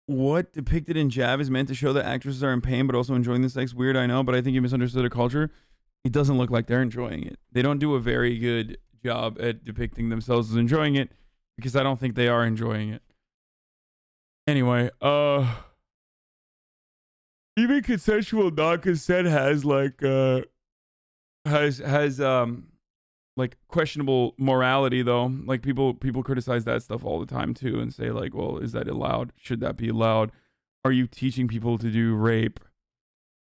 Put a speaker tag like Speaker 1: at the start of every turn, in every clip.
Speaker 1: what depicted in Jav is meant to show that actresses are in pain but also enjoying the sex. Weird, I know, but I think you misunderstood a culture. It doesn't look like they're enjoying it. They don't do a very good job at depicting themselves as enjoying it because I don't think they are enjoying it. Anyway, even consensual non-consent has like like questionable morality though. Like people criticize that stuff all the time too and say like, well, is that allowed? Should that be allowed? Are you teaching people to do rape?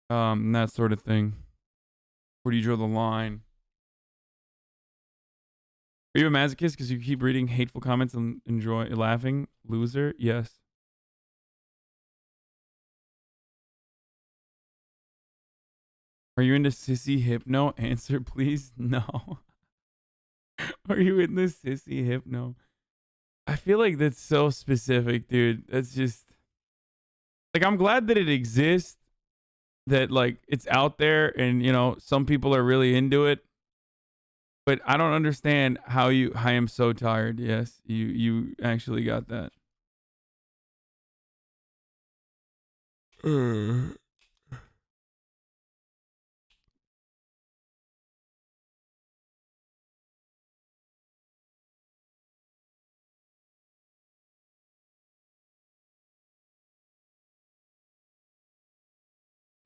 Speaker 1: That sort of thing. Where do you draw the line? Are you a masochist because you keep reading hateful comments and enjoy laughing? Loser? Yes. Are you into sissy hypno? Answer please. No. Are you in the sissy hypno? I feel like that's so specific, dude. That's just like, I'm glad that it exists, that like it's out there and you know some people are really into it, but I don't understand how you. I am so tired. Yes, you actually got that.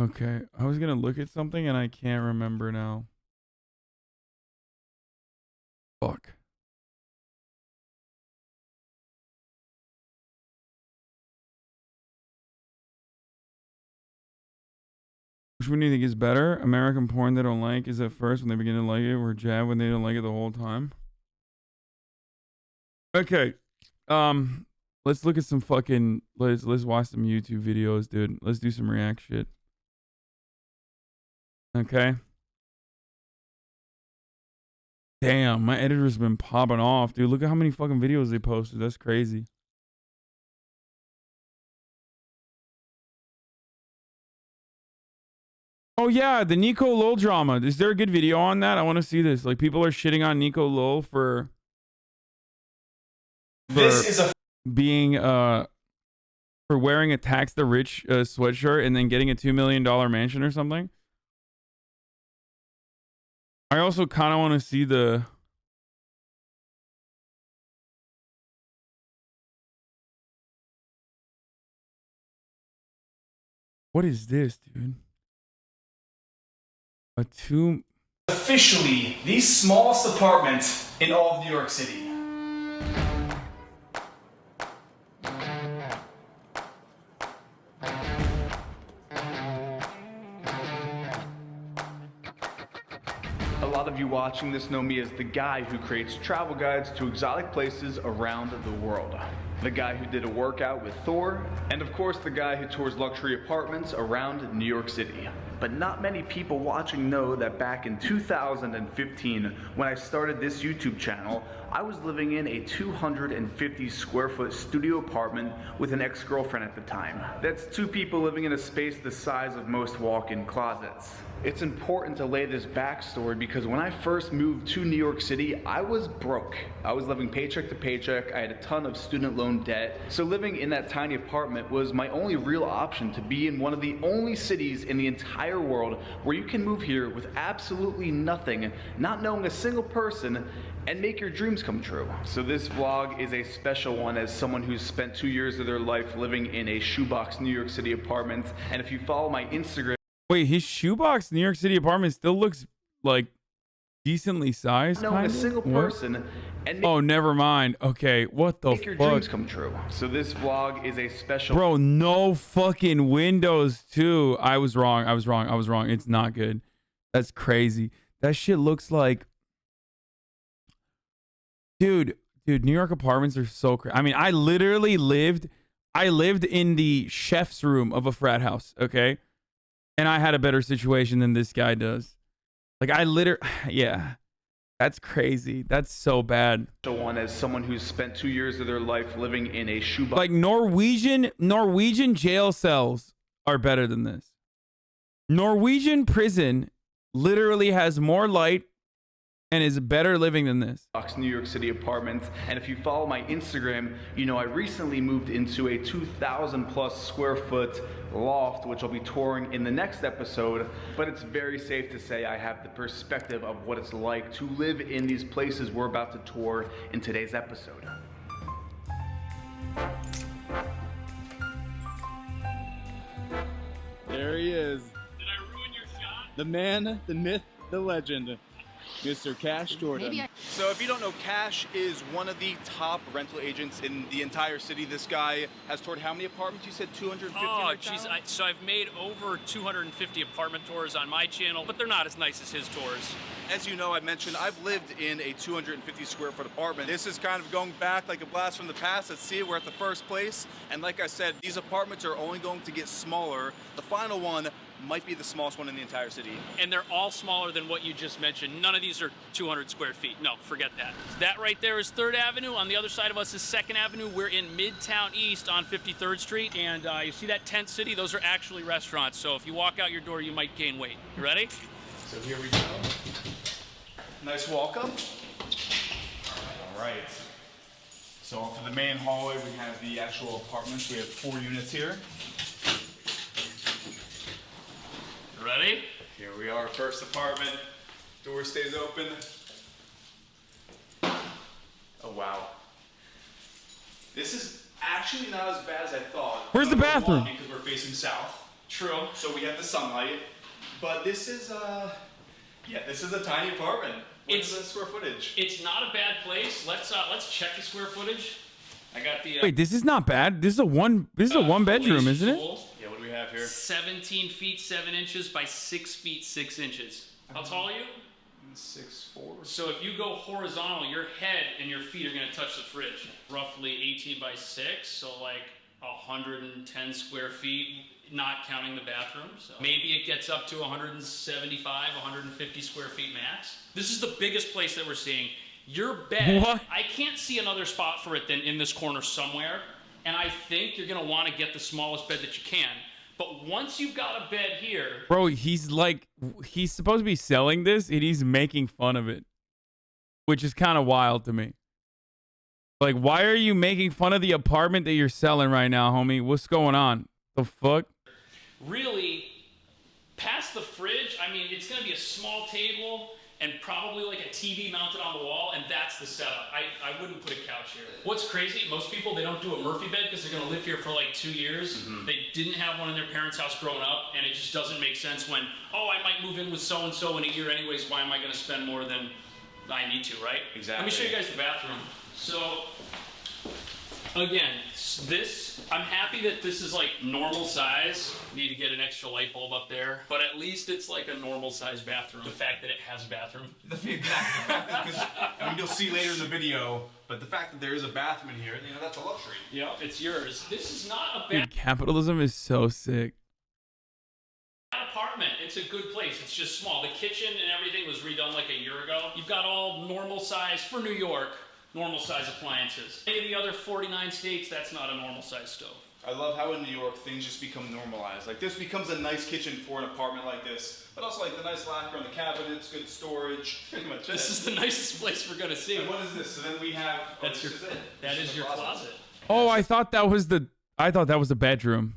Speaker 1: Okay, I was gonna look at something and I can't remember now. Fuck. Which one do you think is better? American porn they don't like is at first when they begin to like it, or Jab when they don't like it the whole time? Okay. Let's look at some fucking let's watch some YouTube videos, dude. Let's do some react shit. Okay. Damn, my editor's been popping off, dude. Look at how many fucking videos they posted. That's crazy. Oh yeah, the Nico Lowell drama. Is there a good video on that? I want to see this. Like people are shitting on Nico Lowell for
Speaker 2: this is a
Speaker 1: being for wearing a tax the rich sweatshirt and then getting a $2 million mansion or something. I also kind of want to see the what is this, dude? A two
Speaker 2: officially the smallest apartment in all of New York City. A lot of you watching this know me as the guy who creates travel guides to exotic places around the world. The guy who did a workout with Thor, and of course the guy who tours luxury apartments around New York City. But not many people watching know that back in 2015, when I started this YouTube channel, I was living in a 250 square foot studio apartment with an ex-girlfriend at the time. That's two people living in a space the size of most walk-in closets. It's important to lay this backstory because when I first moved to New York City, I was broke. I was living paycheck to paycheck. I had a ton of student loan debt. So living in that tiny apartment was my only real option to be in one of the only cities in the entire world where you can move here with absolutely nothing, not knowing a single person, and make your dreams come true. So this vlog is a special one as someone who's spent 2 years of their life living in a shoebox New York City apartment. And if you follow my Instagram,
Speaker 1: wait, his shoebox New York City apartment still looks like decently sized.
Speaker 2: Knowing a single person and
Speaker 1: oh, never mind. Okay, what the
Speaker 2: make your
Speaker 1: fuck?
Speaker 2: dreams come true. So this vlog is a special.
Speaker 1: Bro, no fucking windows too. I was wrong. It's not good. That's crazy. That shit looks like, dude. New York apartments are so crazy. I mean, I lived in the chef's room of a frat house. Okay. And I had a better situation than this guy does. Like yeah, that's crazy. That's so bad.
Speaker 2: One as someone who's spent 2 years of their life living in a shoebox.
Speaker 1: Like Norwegian jail cells are better than this. Norwegian prison literally has more light, and is better living than this.
Speaker 2: New York City apartments. And if you follow my Instagram, you know I recently moved into a 2,000 plus square foot loft, which I'll be touring in the next episode. But it's very safe to say I have the perspective of what it's like to live in these places we're about to tour in today's episode.
Speaker 3: There he is.
Speaker 4: Did I ruin your shot?
Speaker 3: The man, the myth, the legend, Mr. Cash Jordan.
Speaker 5: So if you don't know, Cash is one of the top rental agents in the entire city. This guy has toured how many apartments? You said 250?
Speaker 4: Oh, jeez. So I've made over 250 apartment tours on my channel, but they're not as nice as his tours.
Speaker 5: As you know, I mentioned I've lived in a 250 square foot apartment. This is kind of going back like a blast from the past. Let's see, we're at the first place. And like I said, these apartments are only going to get smaller. The final one might be the smallest one in the entire city.
Speaker 4: And they're all smaller than what you just mentioned. None of these are 200 square feet. No, forget that. That right there is 3rd Avenue. On the other side of us is 2nd Avenue. We're in Midtown East on 53rd Street. And you see that tent city? Those are actually restaurants. So if you walk out your door, you might gain weight. You ready?
Speaker 5: So here we go. Nice walk up. All right. So off of the main hallway, we have the actual apartments. We have 4 units here.
Speaker 4: Ready?
Speaker 5: Here we are, first apartment. Door stays open. Oh, wow. This is actually not as bad as I thought.
Speaker 1: Where's the bathroom?
Speaker 5: Because we're facing south.
Speaker 4: True.
Speaker 5: So we have the sunlight. But this is, yeah, this is a tiny apartment. What is the square footage?
Speaker 4: It's not a bad place. Let's check the square footage. I got the
Speaker 1: Wait, this is not bad. This is a one bedroom, isn't it?
Speaker 5: Yeah, what do we have here?
Speaker 4: 17 feet 7 inches by 6 feet 6 inches. How tall are you?
Speaker 5: 6'4".
Speaker 4: So if you go horizontal, your head and your feet are going to touch the fridge. Roughly 18 by 6, so like 110 square feet, not counting the bathroom. So maybe it gets up to 175, 150 square feet max. This is the biggest place that we're seeing. Your bed,
Speaker 1: What?
Speaker 4: I can't see another spot for it than in this corner somewhere. And I think you're going to want to get the smallest bed that you can. But once you've got a bed here...
Speaker 1: Bro, he's supposed to be selling this and he's making fun of it. Which is kind of wild to me. Like, why are you making fun of the apartment that you're selling right now, homie? What's going on? The fuck?
Speaker 4: Really, past the fridge, I mean, it's going to be a small table and probably like a TV mounted on the wall, and that's the setup. I wouldn't put a couch here. What's crazy, most people, they don't do a Murphy bed because they're going to live here for like 2 years. Mm-hmm. They didn't have one in their parents' house growing up, and it just doesn't make sense when, oh, I might move in with so-and-so in a year anyways, why am I going to spend more than I need to, right?
Speaker 5: Exactly.
Speaker 4: Let me show you guys the bathroom. So, again, I'm happy that this is like normal size. Need to get an extra light bulb up there, but at least it's like a normal size bathroom. The fact that it has a bathroom.
Speaker 5: Exactly. The fact that, because I mean, you'll see later in the video, but the fact that there is a bathroom in here, you know, that's a luxury.
Speaker 4: Yeah, it's yours. This is not a bad
Speaker 1: Dude, capitalism is so sick.
Speaker 4: apartment. It's a good place. It's just small. The kitchen and everything was redone like a year ago. You've got all normal size for New York. Normal size appliances. Any of the other 49 states, that's not a normal size stove.
Speaker 5: I love how in New York things just become normalized. Like this becomes a nice kitchen for an apartment like this, but also like the nice lacquer on the cabinets, good storage. Pretty much
Speaker 4: This is the nicest place we're gonna see.
Speaker 5: And what is this? So then we have.
Speaker 4: That's your. That is your closet.
Speaker 1: Oh, I thought that was the bedroom.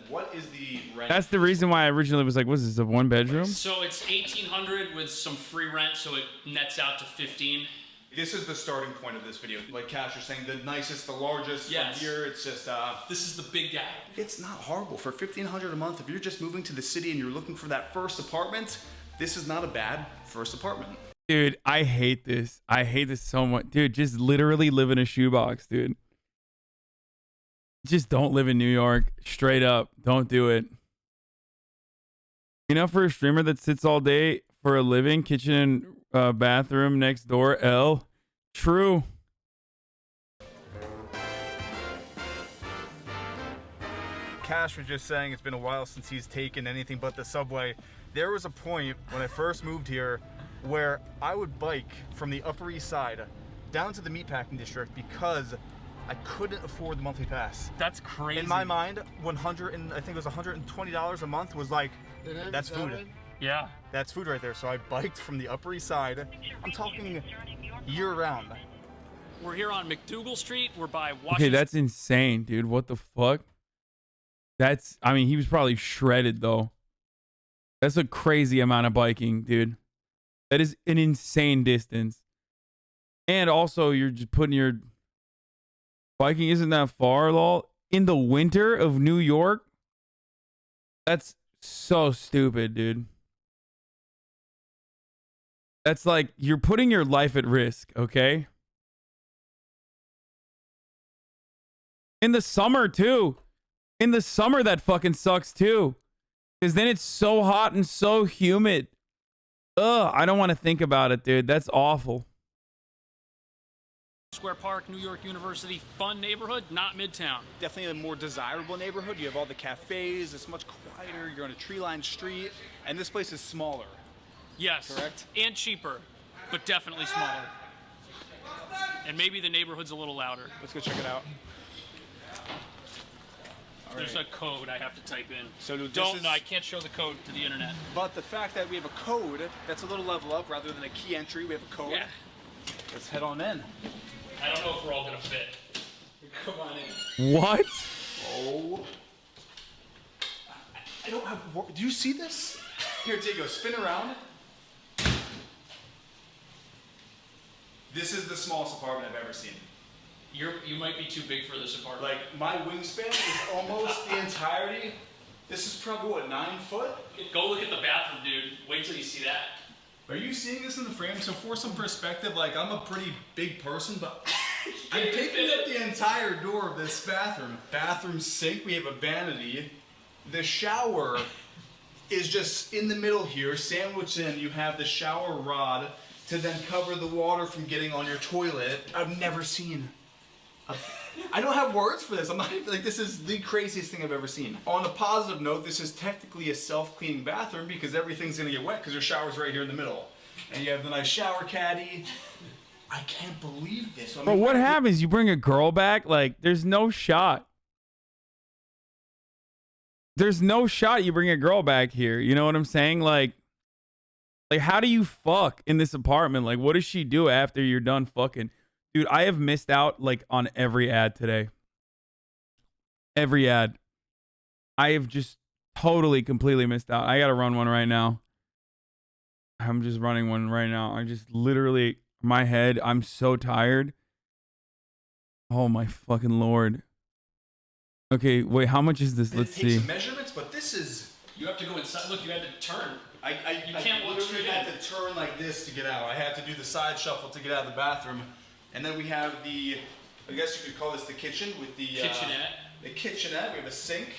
Speaker 5: What is the rent?
Speaker 1: That's the reason why I originally was like, "Was this a one bedroom?"
Speaker 4: So it's $1,800 with some free rent, so it nets out to $15.
Speaker 5: This is the starting point of this video. Like Cash was saying, the nicest, the largest.
Speaker 4: Yes.
Speaker 5: From here, it's just.
Speaker 4: This is the big guy.
Speaker 5: It's not horrible for $1,500 a month. If you're just moving to the city and you're looking for that first apartment, this is not a bad first apartment.
Speaker 1: Dude, I hate this. I hate this so much. Dude, just literally live in a shoebox, dude. Just don't live in New York. Straight up. Don't do it. You know, for a streamer that sits all day for a living, kitchen and bathroom next door, L. True.
Speaker 5: Cash was just saying it's been a while since he's taken anything but the subway. There was a point when I first moved here where I would bike from the Upper East Side down to the Meatpacking District because I couldn't afford the monthly pass.
Speaker 4: That's crazy.
Speaker 5: In my mind, I think it was $120 a month was like, that's food.
Speaker 4: Yeah.
Speaker 5: That's food right there. So I biked from the Upper East Side. I'm talking year round.
Speaker 4: We're here on McDougal Street. We're by Washington.
Speaker 1: Okay, that's insane, dude. What the fuck? I mean, he was probably shredded, though. That's a crazy amount of biking, dude. That is an insane distance. And also, you're just putting your... Biking isn't that far, lol. In the winter of New York? That's so stupid, dude. That's like, you're putting your life at risk, okay? In the summer, too. In the summer, that fucking sucks, too. Because then it's so hot and so humid. Ugh, I don't want to think about it, dude. That's awful.
Speaker 4: Square Park, New York University, fun neighborhood, not Midtown.
Speaker 5: Definitely a more desirable neighborhood. You have all the cafes. It's much quieter. You're on a tree-lined street. And this place is smaller.
Speaker 4: Yes.
Speaker 5: Correct?
Speaker 4: And cheaper, but definitely smaller. And maybe the neighborhood's a little louder.
Speaker 5: Let's go check it out.
Speaker 4: There's a code I have to type in.
Speaker 5: So
Speaker 4: I can't show the code to the internet.
Speaker 5: But the fact that we have a code, that's a little level up rather than a key entry. We have a code.
Speaker 4: Yeah.
Speaker 5: Let's head on in.
Speaker 4: I don't know if we're all gonna fit. Come on in.
Speaker 1: What?
Speaker 5: Oh. I don't have... Do you see this? Here, Diego, spin around. This is the smallest apartment I've ever seen.
Speaker 4: You might be too big for this apartment.
Speaker 5: Like, my wingspan is almost the entirety. This is probably, what, 9 foot?
Speaker 4: Go look at the bathroom, dude. Wait till you see that.
Speaker 5: Are you seeing this in the frame? So for some perspective, like, I'm a pretty big person, but I'm taking up the entire door of this bathroom. Bathroom sink, we have a vanity. The shower is just in the middle here, sandwiched in. You have the shower rod to then cover the water from getting on your toilet. I've never seen... I don't have words for this. I'm not even, like, this is the craziest thing I've ever seen. On a positive note, this is technically a self-cleaning bathroom because everything's gonna get wet because your shower's right here in the middle. And you have the nice shower caddy. I can't believe this. I mean,
Speaker 1: But what happens? You bring a girl back? Like, there's no shot. There's no shot you bring a girl back here. You know what I'm saying? Like, how do you fuck in this apartment? Like, what does she do after you're done fucking? Dude, I have missed out, like, on every ad today. Every ad. I have just totally, completely missed out. I gotta run one right now. I'm just running one right now. I just literally, my head, I'm so tired. Oh, my fucking Lord. Okay, wait, how much is this? Let's see.
Speaker 5: Some measurements, but this is...
Speaker 4: You have to go inside. Look, you had to turn.
Speaker 5: You
Speaker 4: can't walk straight in.
Speaker 5: I had to turn like this to get out. I had to do the side shuffle to get out of the bathroom. And then we have the, I guess you could call this the kitchen with the...
Speaker 4: Kitchenette.
Speaker 5: The kitchenette. We have a sink,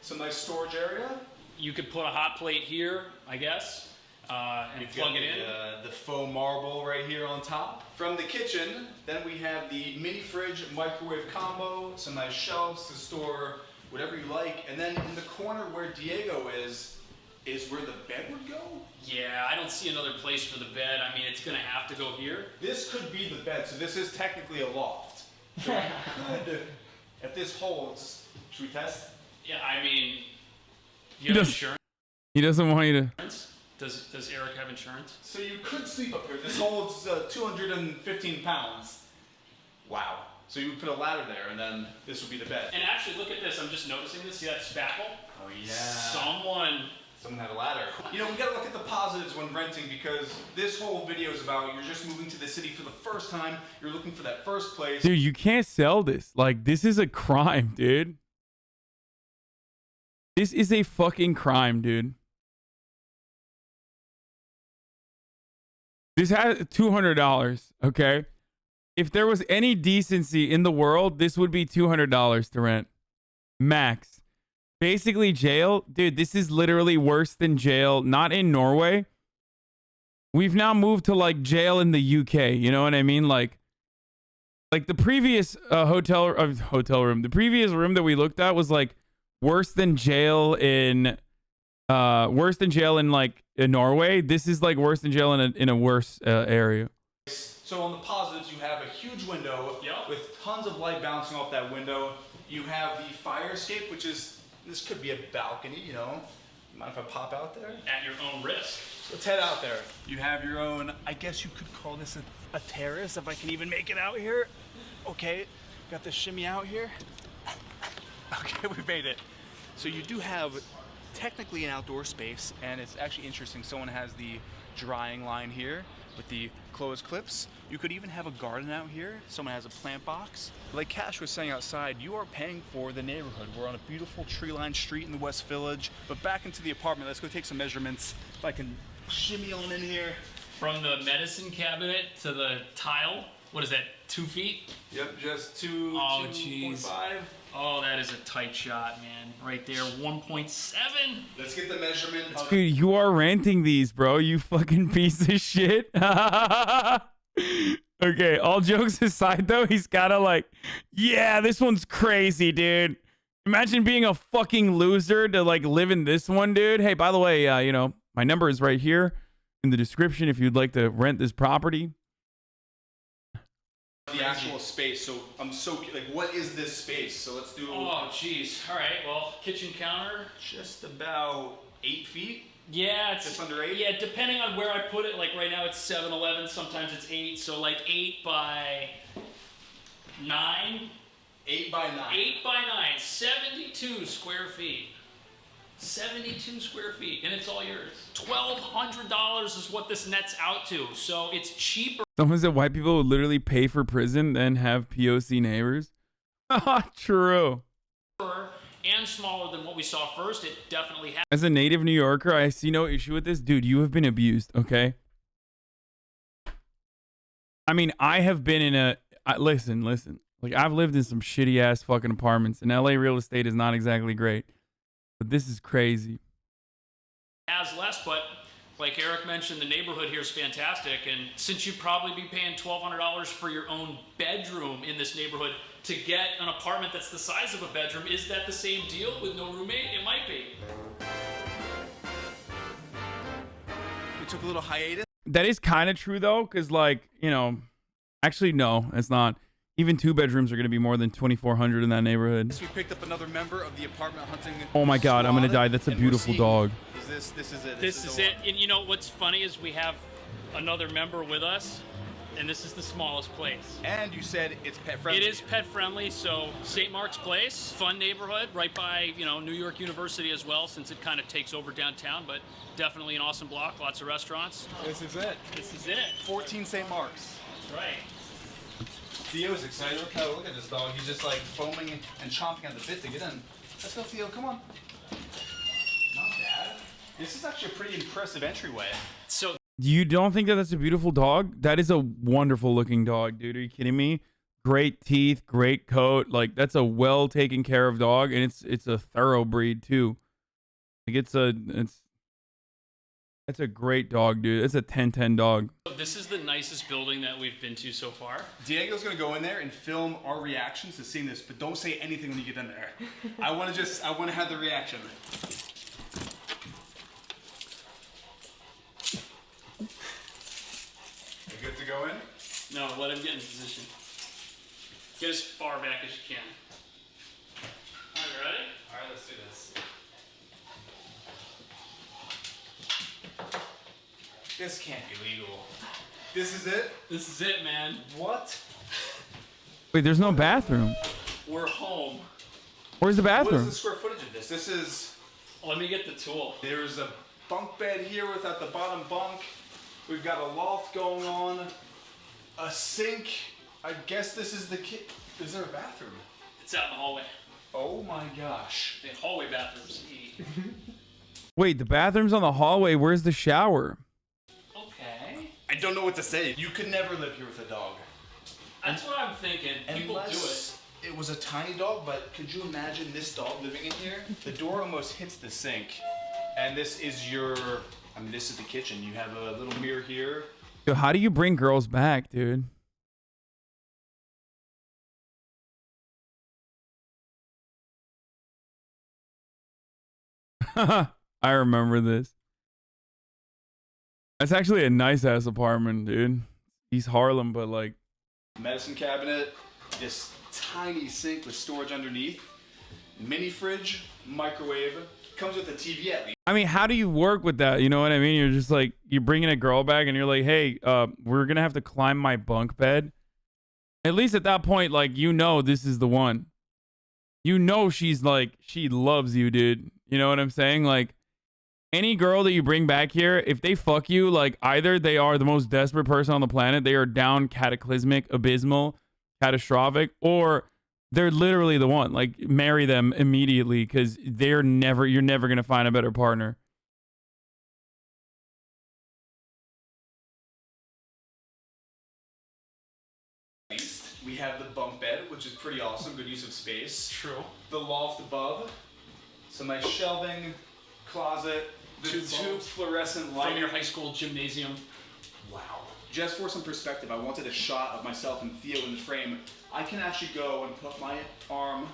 Speaker 5: some nice storage area.
Speaker 4: You could put a hot plate here, I guess, and plug it in.
Speaker 5: The faux marble right here on top. From the kitchen, then we have the mini fridge, microwave combo, some nice shelves to store whatever you like. And then in the corner where Diego is where the bed would go?
Speaker 4: Yeah, I don't see another place for the bed. I mean, it's gonna have to go here.
Speaker 5: This could be the bed, so this is technically a loft. So you could, if this holds, should we test?
Speaker 4: Yeah, I mean, you have insurance?
Speaker 1: He doesn't want you to...
Speaker 4: Does Eric have insurance?
Speaker 5: So you could sleep up here. This holds 215 pounds. Wow. So you would put a ladder there, and then this would be the bed.
Speaker 4: And actually, look at this. I'm just noticing this. See that spackle?
Speaker 5: Oh, yeah.
Speaker 4: Someone
Speaker 5: had a ladder. You know, we gotta look at the positives when renting because this whole video is about you're just moving to the city for the first time. You're looking for that first place.
Speaker 1: Dude, you can't sell this. Like, this is a crime, dude. This is a fucking crime, dude. This has $200, okay? If there was any decency in the world, this would be $200 to rent. Max. Basically jail. Dude, this is literally worse than jail. Not in Norway. We've now moved to, like, jail in the UK. You know what I mean? Like the previous hotel room. The previous room that we looked at was, like, worse than jail in like in Norway. This is like worse than jail in a worse area.
Speaker 5: So on the positives, you have a huge window with tons of light bouncing off that window. You have the fire escape, which is, this could be a balcony, you know, Mind if I pop out there?
Speaker 4: At your own risk.
Speaker 5: Let's head out there. You have your own, I guess you could call this a terrace, if I can even make it out here. Okay, got the shimmy out here. Okay, we made it. So you do have technically an outdoor space, and it's actually interesting. Someone has the drying line here with the closed clips. You could even have a garden out here. Someone has a plant box. Like Cash was saying outside, you are paying for the neighborhood. We're on a beautiful tree-lined street in the West Village. But back into the apartment, let's go take some measurements. If I can shimmy on in here.
Speaker 4: From the medicine cabinet to the tile, what is that, 2 feet?
Speaker 5: Yep, just 2,
Speaker 4: Oh,
Speaker 5: 2.5.
Speaker 4: jeez. Oh, that is a tight shot, man. Right there, 1.7.
Speaker 5: Let's get the measurement.
Speaker 1: Dude, you are renting these, bro. You fucking piece of shit. Okay, all jokes aside, though, he's gotta like, yeah, this one's crazy, dude. Imagine being a fucking loser to like live in this one, dude. Hey, by the way, you know, my number is right here in the description if you'd like to rent this property.
Speaker 5: The actual space, so I'm so like, what is this space? So let's do.
Speaker 4: Oh, jeez. All right, well, kitchen counter.
Speaker 5: Just about 8 feet.
Speaker 4: Yeah, it's
Speaker 5: Just under 8?
Speaker 4: Yeah, depending on where I put it. Like right now it's 7-11, sometimes it's 8. So like 8 by 9.
Speaker 5: 8 by 9.
Speaker 4: 8 by 9, 72 square feet. 72 square feet, and it's all yours. $1,200 is what this nets out to, so it's cheaper.
Speaker 1: Someone said white people would literally pay for prison, then have POC neighbors. True.
Speaker 4: And smaller than what we saw first. It definitely has.
Speaker 1: As a native New Yorker, I see no issue with this. Dude, you have been abused, okay? I mean, I have been in a... listen. Like, I've lived in some shitty-ass fucking apartments, and LA real estate is not exactly great. But this is crazy.
Speaker 4: Has less, but like Eric mentioned, the neighborhood here is fantastic. And since you'd probably be paying $1,200 for your own bedroom in this neighborhood, to get an apartment that's the size of a bedroom, is that the same deal with no roommate? It might be.
Speaker 5: We took a little hiatus.
Speaker 1: That is kind of true, though, because, like, you know... Actually, no, it's not. Even 2 bedrooms are going to be more than $2,400 in that neighborhood.
Speaker 5: We picked up another member of the apartment hunting.
Speaker 1: Oh my god, I'm going to die. That's a beautiful dog.
Speaker 5: This is it.
Speaker 4: This is it. And you know what's funny is we have another member with us, and this is the smallest place.
Speaker 5: And you said it's pet friendly.
Speaker 4: It is pet friendly, so St. Mark's Place, fun neighborhood, right by, you know, New York University as well, since it kind of takes over downtown, but definitely an awesome block, lots of restaurants.
Speaker 5: This is it.
Speaker 4: This is it.
Speaker 5: 14 St. Mark's.
Speaker 4: That's right.
Speaker 5: Theo's excited. Look at this dog. He's just like foaming and chomping at the bit to get in. Let's go, Theo. Come on. Not bad. This is actually a pretty impressive entryway.
Speaker 4: So
Speaker 1: You don't think that that's a beautiful dog? That is a wonderful looking dog, dude. Are you kidding me? Great teeth, great coat. Like, that's a well taken care of dog, and it's a thorough breed too. Like, that's a great dog, dude. It's a 10/10 dog.
Speaker 4: this is the nicest building that we've been to so far.
Speaker 5: Diego's gonna go in there and film our reactions to seeing this, but don't say anything when you get in there. I wanna have the reaction. You good to go in?
Speaker 4: No, let him get in position. Get as far back as you can. All right, you ready?
Speaker 5: All right, let's do this. This can't be legal. This is it?
Speaker 4: This is it, man.
Speaker 5: What?
Speaker 1: Wait, there's no bathroom.
Speaker 4: We're home.
Speaker 1: Where's the
Speaker 5: What is
Speaker 1: bathroom?
Speaker 5: the square footage of this? This is...
Speaker 4: Let me get the tool.
Speaker 5: There's a bunk bed here without the bottom bunk. We've got a loft going on. A sink. I guess this is the Is there a bathroom?
Speaker 4: It's out in the hallway.
Speaker 5: Oh my gosh.
Speaker 4: The hallway bathrooms.
Speaker 1: Wait, the bathroom's on the hallway. Where's the shower?
Speaker 4: Okay.
Speaker 5: I don't know what to say. You could never live here with a dog.
Speaker 4: That's what I'm thinking. People do it.
Speaker 5: Unless it was a tiny dog, but could you imagine this dog living in here? The door almost hits the sink. And this is your, I mean, this is the kitchen. You have a little mirror here.
Speaker 1: Yo, how do you bring girls back, dude? I remember this. That's actually a nice ass apartment, dude. East Harlem, but like
Speaker 5: Medicine cabinet, this tiny sink with storage underneath, mini fridge, microwave,
Speaker 2: comes with a TV at least.
Speaker 1: I mean, how do you work with that? You know what I mean? You're just like, you're bringing a girl back and you're like, hey, we're going to have to climb my bunk bed. At least at that point, like, you know, this is the one. You know, she's like, she loves you, dude. You know what I'm saying? Like, any girl that you bring back here, if they fuck you, like, either they are the most desperate person on the planet, they are down, cataclysmic, abysmal, catastrophic, or they're literally the one. Like, marry them immediately, because you're never gonna find a better partner.
Speaker 2: We have the bunk bed, which is pretty awesome. Good use of space.
Speaker 4: True.
Speaker 2: The loft above, some nice shelving, closet, the two fluorescent lights
Speaker 4: From your high school gymnasium.
Speaker 2: Wow. Just for some perspective, I wanted a shot of myself and Theo in the frame. I can actually go and put my arm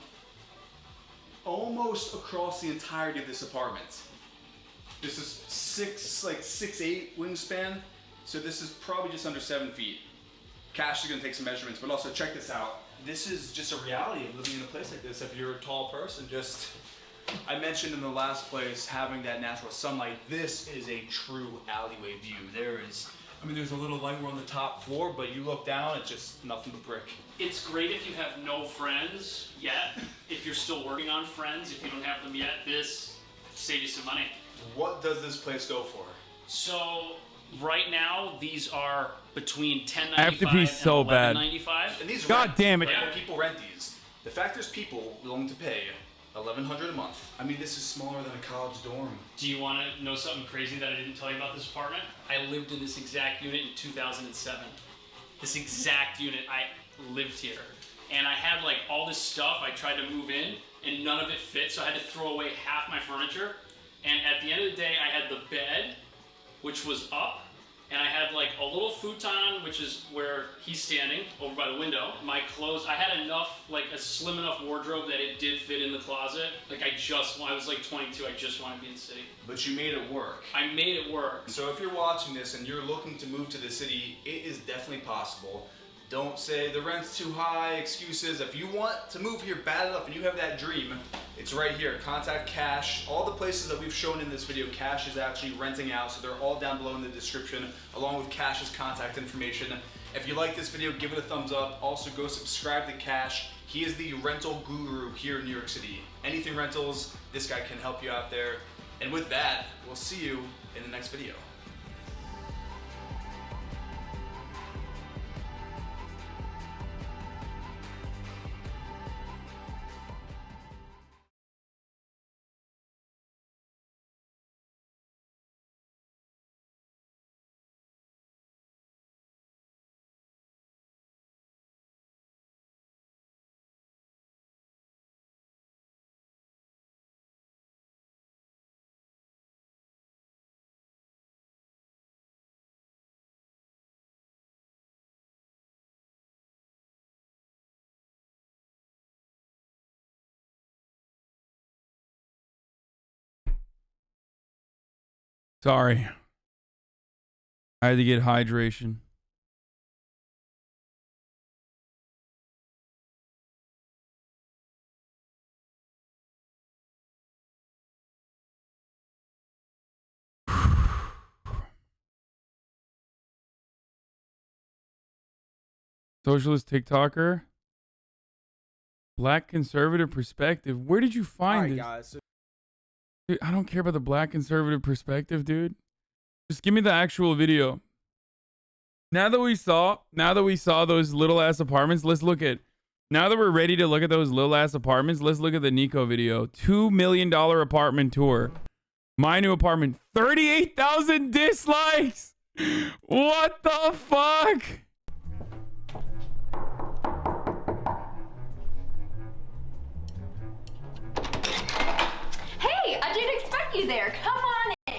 Speaker 2: almost across the entirety of this apartment. This is 6'8" wingspan, so this is probably just under 7 feet. Cash is gonna take some measurements, but also check this out. This is just a reality of living in a place like this. If you're a tall person, I mentioned in the last place having that natural sunlight. This is a true alleyway view. There's a little light. We're on the top floor, but you look down, it's just nothing but brick.
Speaker 4: It's great if you have no friends yet. If you're still working on friends, if you don't have them yet, this saves you some money.
Speaker 2: What does this place go for?
Speaker 4: So right now, these are between $10.95
Speaker 1: I have to pee so
Speaker 4: and
Speaker 1: bad.
Speaker 4: $11.95.
Speaker 2: And these
Speaker 1: God
Speaker 2: rent,
Speaker 1: damn it.
Speaker 2: right? When people rent these. The fact there's people willing to pay $1,100 a month. This is smaller than a college dorm.
Speaker 4: Do you want to know something crazy that I didn't tell you about this apartment? I lived in this exact unit in 2007. This exact unit, I lived here. And I had like all this stuff I tried to move in and none of it fit, so I had to throw away half my furniture. And at the end of the day, I had the bed, which was up, and I had like a little futon, which is where he's standing over by the window. My clothes, I had enough, like a slim enough wardrobe that it did fit in the closet. Like I was like 22, I just wanted to be in the city.
Speaker 2: But you made it work.
Speaker 4: I made it work.
Speaker 2: So if you're watching this and you're looking to move to the city, it is definitely possible. Don't say the rent's too high, excuses. If you want to move here bad enough and you have that dream, it's right here. Contact Cash. All the places that we've shown in this video, Cash is actually renting out, so they're all down below in the description, along with Cash's contact information. If you like this video, give it a thumbs up. Also, go subscribe to Cash. He is the rental guru here in New York City. Anything rentals, this guy can help you out there. And with that, we'll see you in the next video.
Speaker 1: Sorry. I had to get hydration. Socialist TikToker. Black conservative perspective. Where did you find this?
Speaker 6: Guys, so
Speaker 1: Dude, I don't care about the black conservative perspective, dude. Just give me the actual video. Now that we saw those little ass apartments, let's look at. Now that we're ready to look at those little ass apartments, let's look at the Nico video. $2 million apartment tour. My new apartment. 38,000 dislikes. What the fuck?
Speaker 7: Hey, I didn't expect you there. Come on in.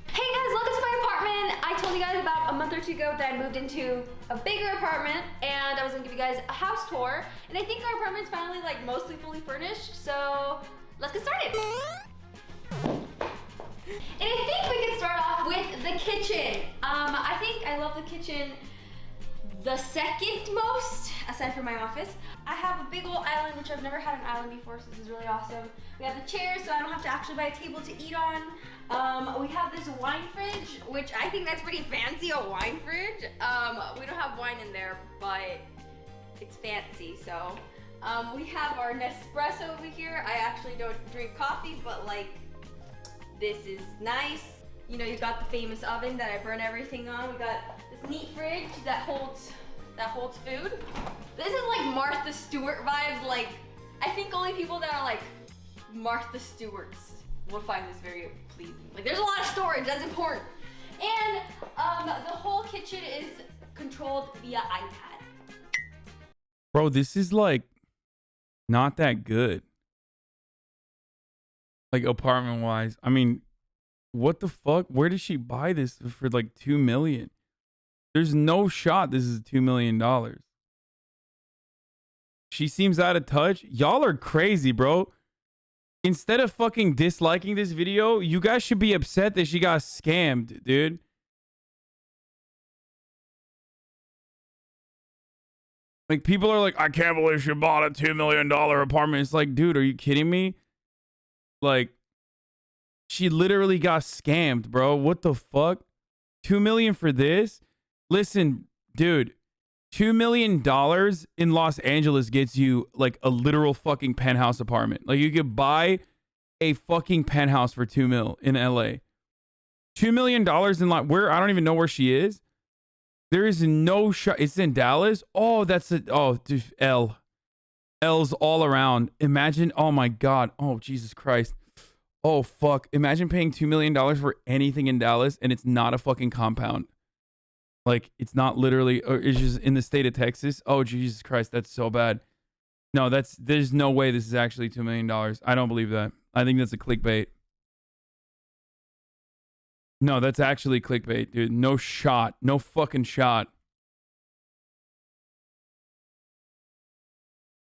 Speaker 7: Hey guys, welcome to my apartment. I told you guys about a month or two ago that I moved into a bigger apartment and I was gonna give you guys a house tour. And I think our apartment's finally like mostly fully furnished, so let's get started. And I think we can start off with the kitchen. I think I love the kitchen the second most, aside from my office. I have a big old island, which I've never had an island before, so this is really awesome. We have the chairs, so I don't have to actually buy a table to eat on. We have this wine fridge, which I think that's pretty fancy, a wine fridge. We don't have wine in there, but it's fancy, so. We have our Nespresso over here. I actually don't drink coffee, but like, this is nice. You know, you've got the famous oven that I burn everything on. We got this neat fridge that holds food. This is like Martha Stewart vibes. Like, I think only people that are like Martha Stewarts will find this very pleasing. Like, there's a lot of storage, that's important. And the whole kitchen is controlled via iPad.
Speaker 1: Bro, this is like not that good. Like, apartment wise. I mean, what the fuck? Where did she buy this for like $2 million? There's no shot this is $2 million. She seems out of touch. Y'all are crazy, bro. Instead of fucking disliking this video, you guys should be upset that she got scammed, dude. Like, people are like, I can't believe she bought a $2 million apartment. It's like, dude, are you kidding me? Like, she literally got scammed, bro. What the fuck? $2 million for this? Listen, dude, $2 million in Los Angeles gets you like a literal fucking penthouse apartment. Like, you could buy a fucking penthouse for $2 million in LA. $2 million in like where I don't even know where she is. There is no shot. It's in Dallas. Oh, that's it. Oh, dude, L's all around. Imagine. Oh my God. Oh, Jesus Christ. Oh, fuck. Imagine paying $2 million for anything in Dallas and it's not a fucking compound. Like, it's not literally, or it's just in the state of Texas. Oh, Jesus Christ. That's so bad. No, there's no way this is actually $2 million. I don't believe that. I think that's a clickbait. No, that's actually clickbait, dude. No shot. No fucking shot.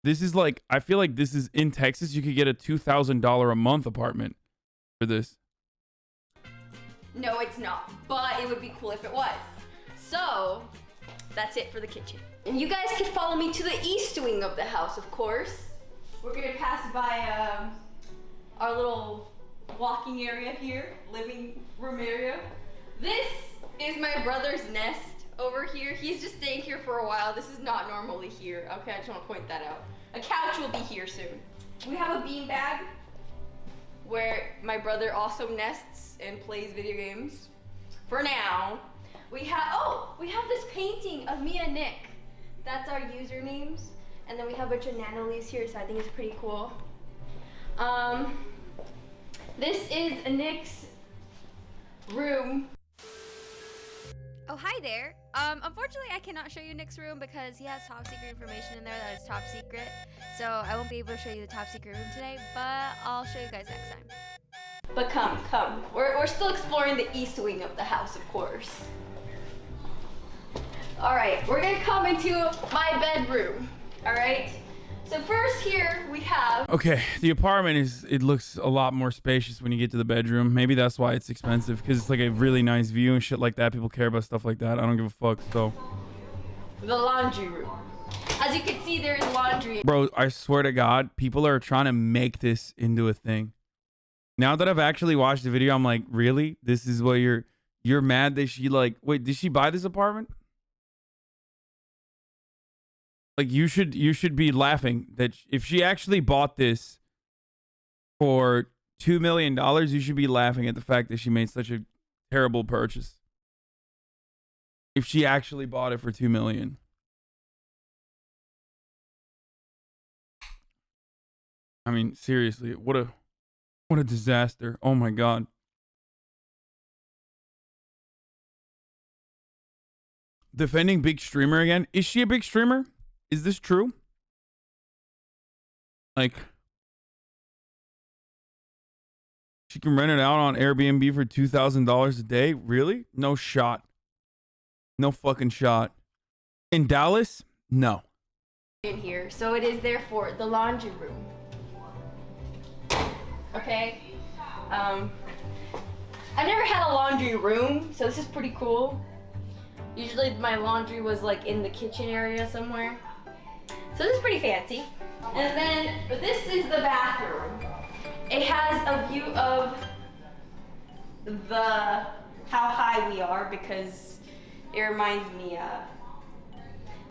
Speaker 1: This is like, I feel like this is in Texas. You could get a $2,000 a month apartment for this.
Speaker 7: No, it's not, but it would be cool if it was. So, that's it for the kitchen. And you guys can follow me to the east wing of the house, of course. We're gonna pass by our little walking area here, living room area. This is my brother's nest over here. He's just staying here for a while. This is not normally here. Okay, I just want to point that out. A couch will be here soon. We have a beanbag where my brother also nests and plays video games. For now, we have this painting of me and Nick. That's our usernames. And then we have a bunch of nano leaves here, so I think it's pretty cool. This is Nick's room. Oh, hi there. Unfortunately, I cannot show you Nick's room because he has top secret information in there that is top secret. So I won't be able to show you the top secret room today, but I'll show you guys next time. But come. We're still exploring the east wing of the house, of course. All right, we're gonna come into my bedroom. All right. So first here we have.
Speaker 1: Okay, the apartment it looks a lot more spacious when you get to the bedroom. Maybe that's why it's expensive, because it's like a really nice view and shit like that. People care about stuff like that. I don't give a fuck. So.
Speaker 7: The laundry room. As you can see, there is laundry.
Speaker 1: Bro, I swear to God, people are trying to make this into a thing. Now that I've actually watched the video, I'm like, really? This is what you're mad that she like, wait, did she buy this apartment? Like, you should be laughing that if she actually bought this for $2 million, you should be laughing at the fact that she made such a terrible purchase. If she actually bought it for $2 million. I mean, seriously, what a disaster. Oh my God. Defending big streamer again. Is she a big streamer? Is this true? Like, she can rent it out on Airbnb for $2,000 a day? Really? No shot. No fucking shot. In Dallas? No.
Speaker 7: In here, so it is therefore the laundry room. Okay. I've never had a laundry room, so this is pretty cool. Usually my laundry was like in the kitchen area somewhere. So this is pretty fancy. And then this is the bathroom. It has a view of how high we are because it reminds me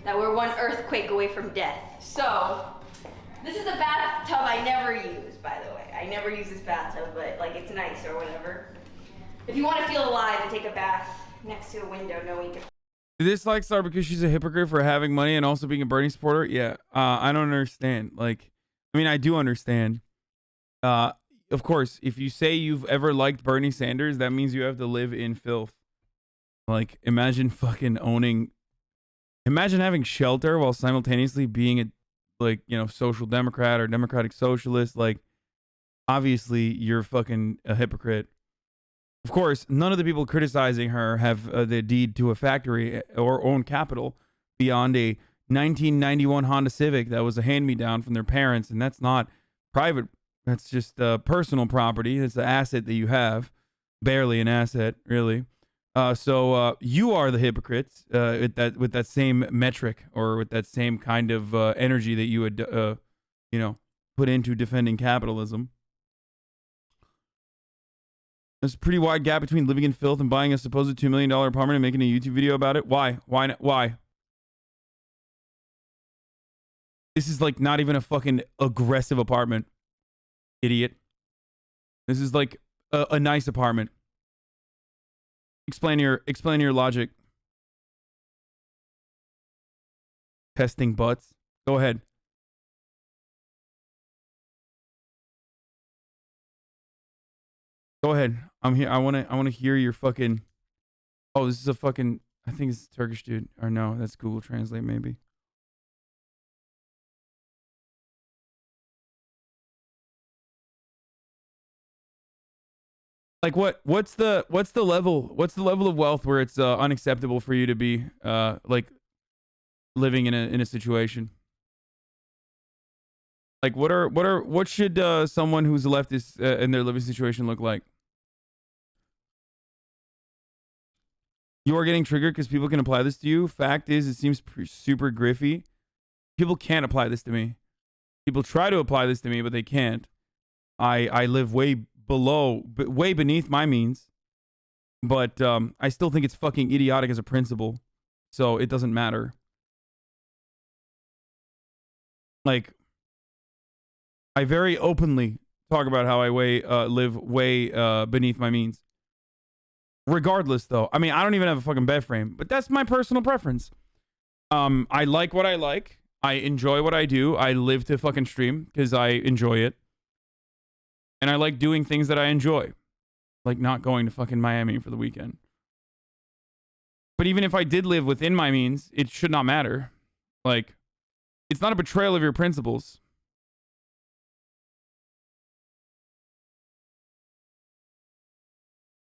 Speaker 7: that we're one earthquake away from death. So this is a bathtub I never use, by the way. I never use this bathtub, but like it's nice or whatever. If you want to feel alive and take a bath next to a window, knowing you can.
Speaker 1: Did this like start because she's a hypocrite for having money and also being a Bernie supporter? Yeah, I don't understand. Like, I mean, I do understand. Of course, if you say you've ever liked Bernie Sanders, that means you have to live in filth. Like, imagine fucking imagine having shelter while simultaneously being a, like, you know, social democrat or democratic socialist. Like, obviously, you're fucking a hypocrite. Of course, none of the people criticizing her have the deed to a factory or own capital beyond a 1991 Honda Civic that was a hand-me-down from their parents, and that's not private. That's just personal property. It's an asset that you have. Barely an asset, really. So you are the hypocrites with that same metric or with that same kind of energy that you would, you know, put into defending capitalism. There's a pretty wide gap between living in filth and buying a supposed $2 million apartment and making a YouTube video about it. Why? Why not? Why? This is like not even a fucking aggressive apartment. Idiot. This is like a nice apartment. Explain your logic. Testing butts. Go ahead. Go ahead. I'm here. I wanna hear your fucking. Oh, this is a fucking. I think it's a Turkish dude. Or no, that's Google Translate maybe. Like what's the level of wealth where it's unacceptable for you to be like living in a situation? Like what should someone who's a leftist in their living situation look like? You are getting triggered because people can apply this to you. Fact is, it seems super griffy. People can't apply this to me. People try to apply this to me, but they can't. I live way beneath my means, but I still think it's fucking idiotic as a principle, so it doesn't matter. Like, I very openly talk about how I live way beneath my means. Regardless, though, I mean, I don't even have a fucking bed frame, but that's my personal preference. I like what I like. I enjoy what I do. I live to fucking stream because I enjoy it. And I like doing things that I enjoy. Like not going to fucking Miami for the weekend. But even if I did live within my means, it should not matter. Like, it's not a betrayal of your principles.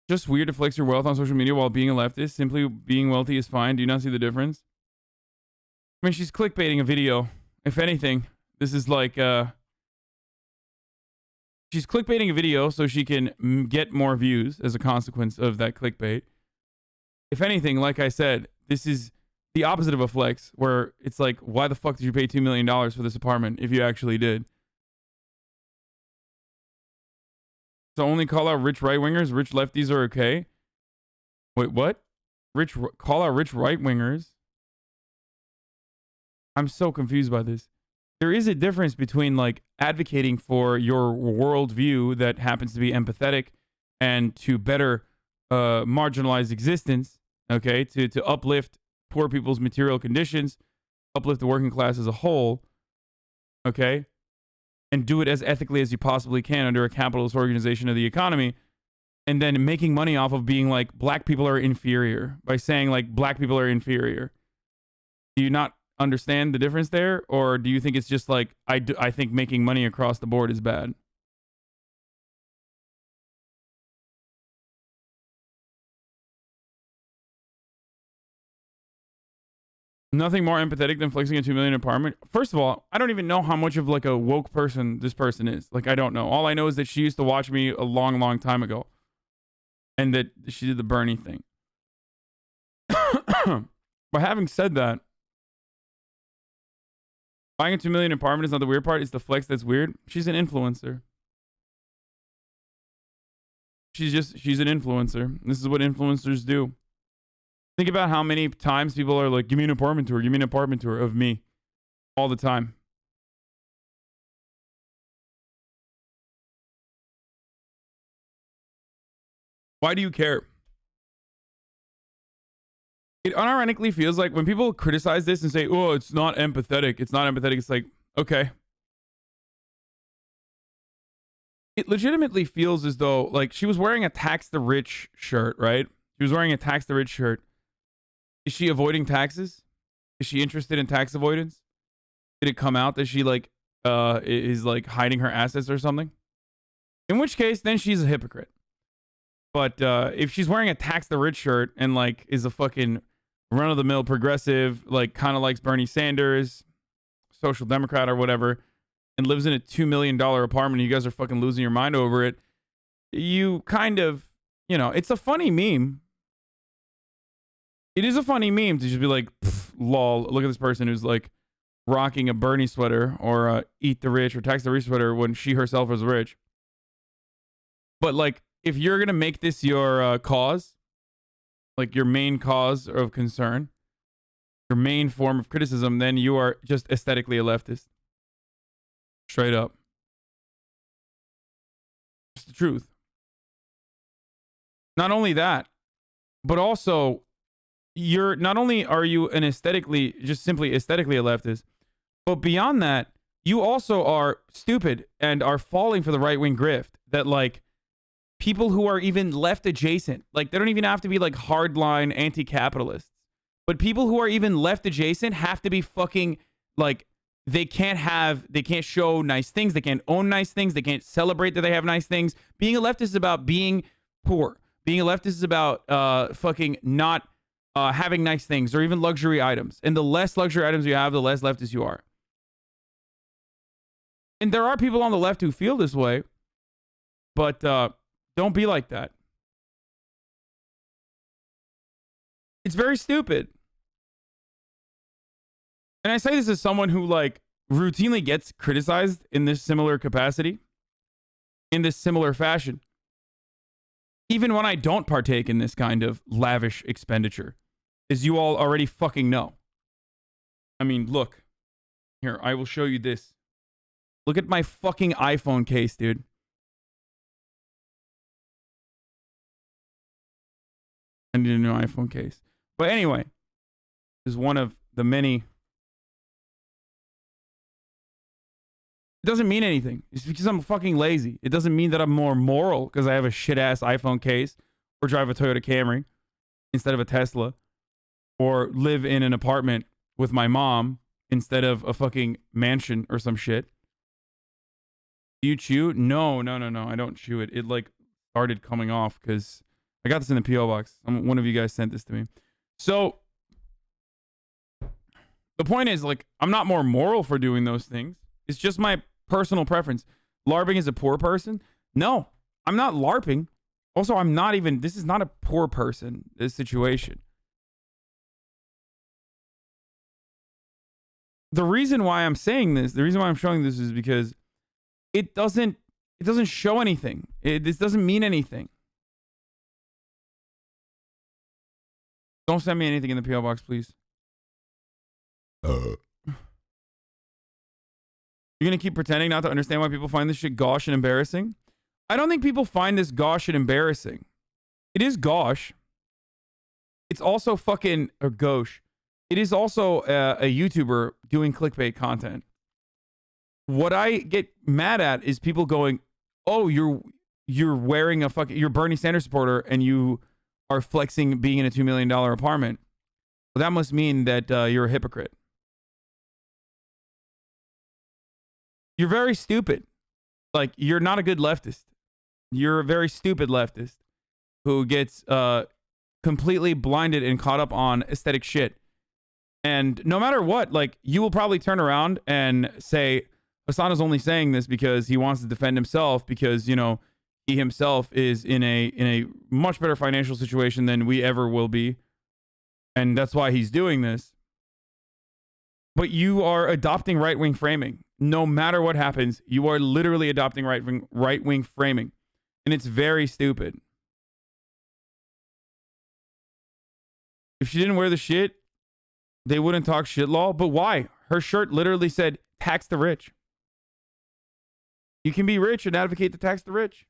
Speaker 1: Just weird to flex your wealth on social media while being a leftist. Simply being wealthy is fine. Do you not see the difference? I mean, she's clickbaiting a video. If anything, this is like... She's clickbaiting a video so she can get more views as a consequence of that clickbait. If anything, like I said, this is the opposite of a flex, where it's like, why the fuck did you pay $2 million for this apartment if you actually did? So only call out rich right-wingers, rich lefties are okay? Wait, what? Call out rich right-wingers? I'm so confused by this. There is a difference between like advocating for your worldview that happens to be empathetic and to better marginalized existence, okay, to uplift poor people's material conditions, uplift the working class as a whole, okay, and do it as ethically as you possibly can under a capitalist organization of the economy, and then making money off of being like black people are inferior by saying like black people are inferior. Do you not understand the difference there, or do you think it's just like I think making money across the board is bad? Nothing more empathetic than flexing a $2 million apartment. First of all, I don't even know how much of like a woke person this person is. Like, I don't know. All I know is that she used to watch me a long time ago, and that she did the Bernie thing. But having said that, buying a $2 million apartment is not the weird part. It's the flex that's weird. She's an influencer. She's an influencer. This is what influencers do. Think about how many times people are like, give me an apartment tour, give me an apartment tour of me all the time. Why do you care? It unironically feels like when people criticize this and say, oh, it's not empathetic. It's not empathetic. It's like, okay. It legitimately feels as though, like, she was wearing a tax the rich shirt, right? She was wearing a tax the rich shirt. Is she avoiding taxes? Is she interested in tax avoidance? Did it come out that she, like, is, like, hiding her assets or something? In which case, then she's a hypocrite. But if she's wearing a tax the rich shirt and, like, is a fucking run-of-the-mill progressive, like, kind of likes Bernie Sanders, social democrat or whatever, and lives in a $2 million apartment and you guys are fucking losing your mind over it, you kind of, you know, it's a funny meme. It is a funny meme to just be like, lol, look at this person who's, like, rocking a Bernie sweater or eat the rich or tax the rich sweater when she herself was rich. But, like, if you're going to make this your cause, like your main cause of concern, your main form of criticism, then you are just aesthetically a leftist. Straight up. It's the truth. Not only that, but also you're not only are you an aesthetically, just simply aesthetically a leftist, but beyond that, you also are stupid and are falling for the right-wing grift that, like, people who are even left adjacent, like, they don't even have to be like hardline anti-capitalists, but people who are even left adjacent have to be fucking, like, they can't show nice things, they can't own nice things, they can't celebrate that they have nice things. Being a leftist is about being poor. Being a leftist is about fucking not having nice things or even luxury items. And the less luxury items you have, the less leftist you are. And there are people on the left who feel this way, but don't be like that. It's very stupid. And I say this as someone who, like, routinely gets criticized in this similar capacity, in this similar fashion, even when I don't partake in this kind of lavish expenditure, as you all already fucking know. I mean, look. Here, I will show you this. Look at my fucking iPhone case, dude. I need a new iPhone case. But anyway, this is one of the many. It doesn't mean anything. It's because I'm fucking lazy. It doesn't mean that I'm more moral because I have a shit-ass iPhone case or drive a Toyota Camry instead of a Tesla or live in an apartment with my mom instead of a fucking mansion or some shit. Do you chew? No. I don't chew it. It, like, started coming off because I got this in the P.O. box. One of you guys sent this to me. So the point is, like, I'm not more moral for doing those things. It's just my personal preference. LARPing as a poor person? No, I'm not LARPing. Also, I'm not even, this is not a poor person, this situation. The reason why I'm saying this, the reason why I'm showing this is because it doesn't show anything. This doesn't mean anything. Don't send me anything in the P.O. box, please. You're going to keep pretending not to understand why people find this shit gauche and embarrassing? I don't think people find this gauche and embarrassing. It is gauche. It's also fucking, or gauche. It is also a YouTuber doing clickbait content. What I get mad at is people going, oh, you're wearing a fucking, you're Bernie Sanders supporter and you are flexing being in a $2 million apartment. Well, that must mean that you're a hypocrite. You're very stupid. Like, you're not a good leftist. You're a very stupid leftist who gets completely blinded and caught up on aesthetic shit. And no matter what, like, you will probably turn around and say, Hasan is only saying this because he wants to defend himself because, you know, he himself is in a much better financial situation than we ever will be. And that's why he's doing this. But you are adopting right-wing framing. No matter what happens, you are literally adopting right-wing framing. And it's very stupid. If she didn't wear the shit, they wouldn't talk shit law. But why? Her shirt literally said, tax the rich. You can be rich and advocate to tax the rich.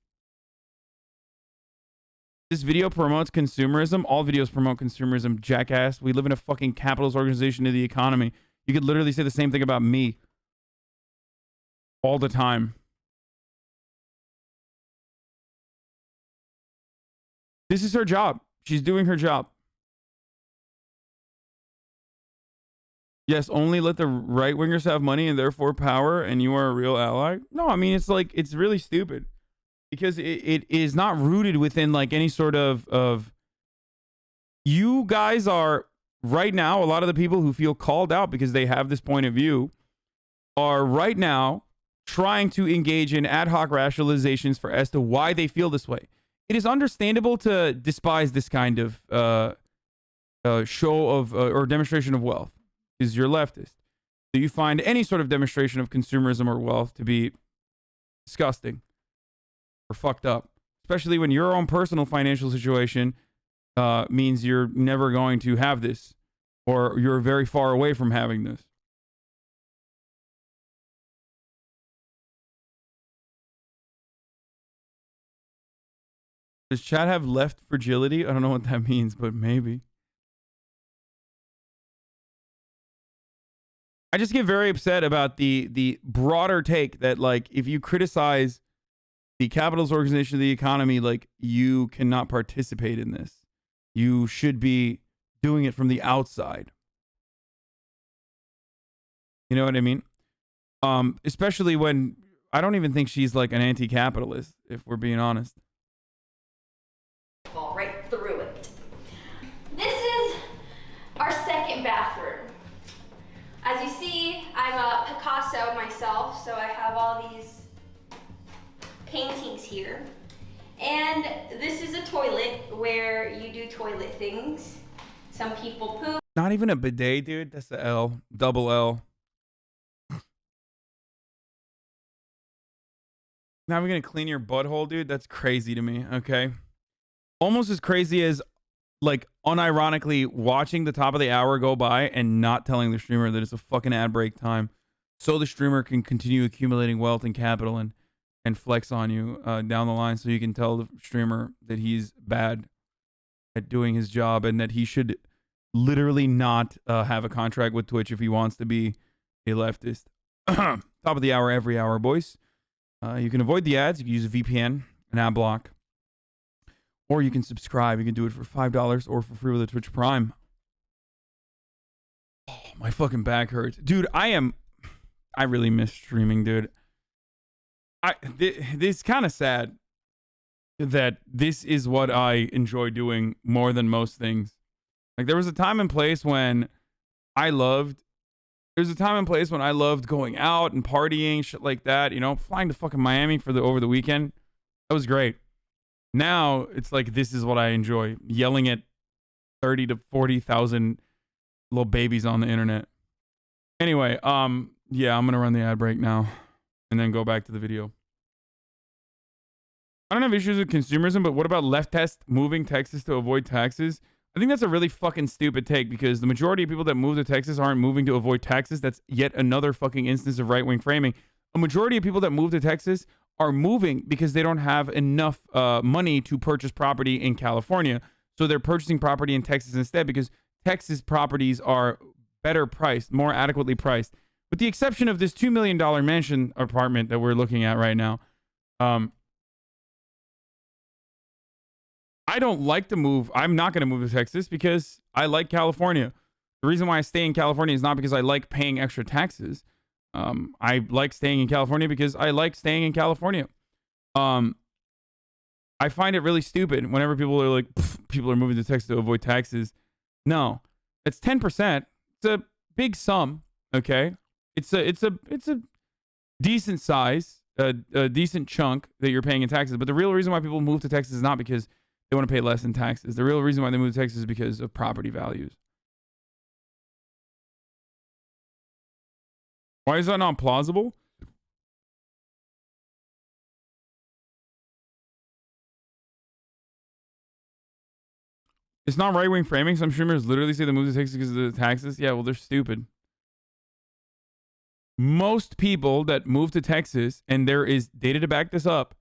Speaker 1: This video promotes consumerism. All videos promote consumerism, jackass. We live in a fucking capitalist organization of the economy. You could literally say the same thing about me. All the time. This is her job. She's doing her job. Yes, only let the right-wingers have money and therefore power and you are a real ally. No, I mean, it's like, it's really stupid. Because it is not rooted within like any sort of you guys are right now, a lot of the people who feel called out because they have this point of view are right now trying to engage in ad hoc rationalizations for as to why they feel this way. It is understandable to despise this kind of show of or demonstration of wealth because you're leftist. So you find any sort of demonstration of consumerism or wealth to be disgusting. Or fucked up, especially when your own personal financial situation means you're never going to have this, or you're very far away from having this. Does Chad have left fragility? I don't know what that means, but maybe. I just get very upset about the broader take that like if you criticize the capitalist organization of the economy, like you cannot participate in this. You should be doing it from the outside. You know what I mean? Especially when I don't even think she's like an anti-capitalist, if we're being honest.
Speaker 7: Fall right through it. This is our second bathroom. As you see, I'm a Picasso myself, so I have all these paintings here. And this is a toilet where you do toilet things. Some people poop.
Speaker 1: Not even a bidet, dude. That's the L. Double L. Now we're gonna clean your butthole, dude. That's crazy to me, okay? Almost as crazy as, like, unironically watching the top of the hour go by and not telling the streamer that it's a fucking ad break time so the streamer can continue accumulating wealth and capital and flex on you down the line so you can tell the streamer that he's bad at doing his job and that he should literally not have a contract with Twitch if he wants to be a leftist. Top of the hour, every hour, boys. You can avoid the ads. You can use a VPN, an ad block. Or you can subscribe. You can do it for $5 or for free with a Twitch Prime. Oh, my fucking back hurts. Dude, I really miss streaming, dude. It's kind of sad that this is what I enjoy doing more than most things. Like there was a time and place when I loved going out and partying, shit like that, you know, flying to fucking Miami for over the weekend. That was great. Now it's like this is what I enjoy, yelling at 30 to 40,000 little babies on the internet. Anyway, yeah, I'm going to run the ad break now and then go back to the video. I don't have issues with consumerism, but what about leftists moving Texas to avoid taxes? I think that's a really fucking stupid take because the majority of people that move to Texas aren't moving to avoid taxes. That's yet another fucking instance of right-wing framing. A majority of people that move to Texas are moving because they don't have enough money to purchase property in California. So they're purchasing property in Texas instead because Texas properties are better priced, more adequately priced. With the exception of this $2 million mansion apartment that we're looking at right now. I don't like to move. I'm not going to move to Texas because I like California. The reason why I stay in California is not because I like paying extra taxes. I like staying in California because I like staying in California. I find it really stupid whenever people are like, people are moving to Texas to avoid taxes. No, it's 10%. It's a big sum. Okay. It's a decent size, a decent chunk that you're paying in taxes. But the real reason why people move to Texas is not because they want to pay less in taxes. The real reason why they move to Texas is because of property values. Why is that not plausible? It's not right-wing framing. Some streamers literally say the move to Texas because of the taxes. Yeah, well, they're stupid. Most people that move to Texas, and there is data to back this up,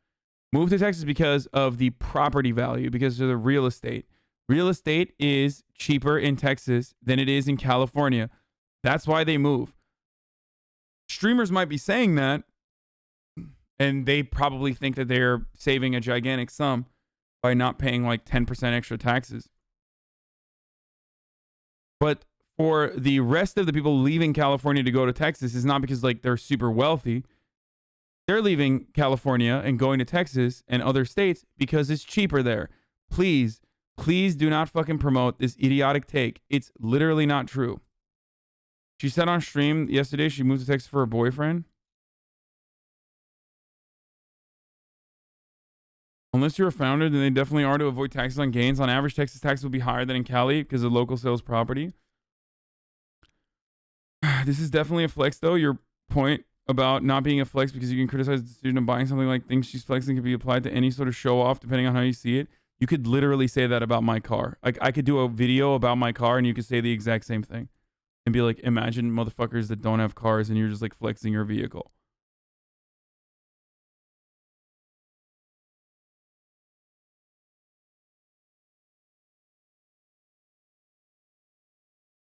Speaker 1: move to Texas because of the property value, because of the real estate. Real estate is cheaper in Texas than it is in California. That's why they move. Streamers might be saying that, and they probably think that they're saving a gigantic sum by not paying like 10% extra taxes. But for the rest of the people leaving California to go to Texas, is not because like they're super wealthy. They're leaving California and going to Texas and other states because it's cheaper there. Please, please do not fucking promote this idiotic take. It's literally not true. She said on stream yesterday she moved to Texas for her boyfriend. Unless you're a founder, then they definitely are to avoid taxes on gains. On average, Texas taxes will be higher than in Cali because of local sales property. This is definitely a flex, though. Your point about not being a flex because you can criticize the decision of buying something like things she's flexing can be applied to any sort of show off depending on how you see it. You could literally say that about my car. Like, I could do a video about my car and you could say the exact same thing and be like, imagine motherfuckers that don't have cars and you're just like flexing your vehicle.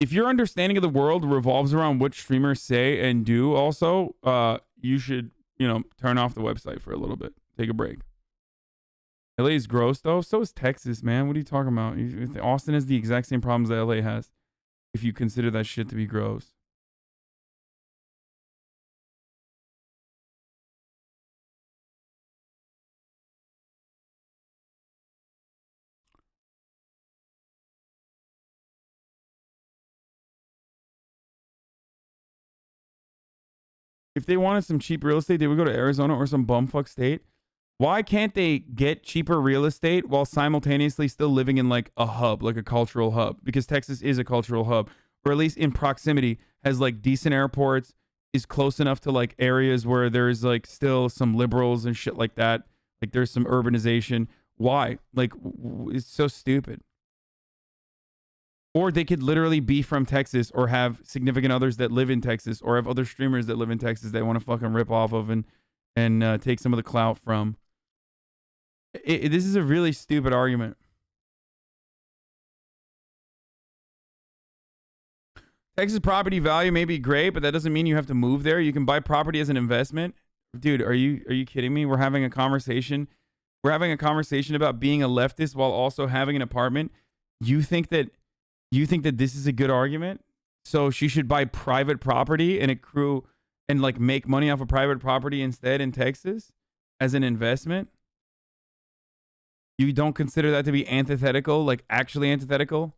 Speaker 1: If your understanding of the world revolves around what streamers say and do also, you should, turn off the website for a little bit. Take a break. LA is gross, though. So is Texas, man. What are you talking about? Austin has the exact same problems that LA has, if you consider that shit to be gross. If they wanted some cheap real estate, they would go to Arizona or some bumfuck state. Why can't they get cheaper real estate while simultaneously still living in like a hub, like a cultural hub? Because Texas is a cultural hub, or at least in proximity, has like decent airports, is close enough to like areas where there's like still some liberals and shit like that. Like there's some urbanization. Why? Like it's so stupid. Or they could literally be from Texas or have significant others that live in Texas or have other streamers that live in Texas they want to fucking rip off of and take some of the clout from. This is a really stupid argument. Texas property value may be great, but that doesn't mean you have to move there. You can buy property as an investment. Dude, are you kidding me? We're having a conversation. We're having a conversation about being a leftist while also having an apartment. You think that this is a good argument? So she should buy private property and accrue and like make money off of private property instead in Texas as an investment? You don't consider that to be antithetical, like actually antithetical?